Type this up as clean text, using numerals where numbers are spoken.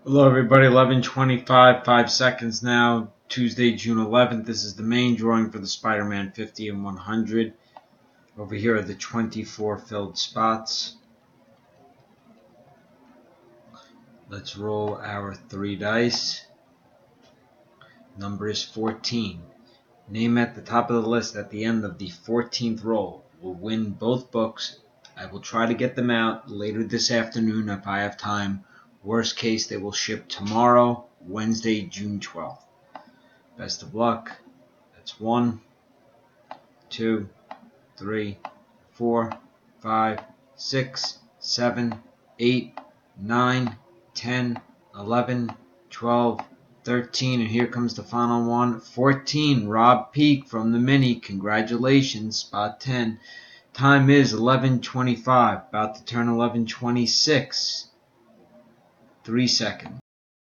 Hello everybody, 11:25, 5 seconds now, Tuesday, June 11th. This is the main drawing for the Spider-Man 50 and 100. Over here are the 24 filled spots. Let's roll our 3 dice. Number is 14. Name at the top of the list at the end of the 14th roll will win both books. I will try to get them out later this afternoon if I have time. Worst case, they will ship tomorrow, Wednesday, June 12th. Best of luck. That's 1, 2, 3, 4, 5, 6, 7, 8, 9, 10, 11, 12, 13, and here comes the final one, 14. Rob Peak from the mini. Congratulations, spot 10. Time is 11:25, about to turn 11:26. 3 seconds.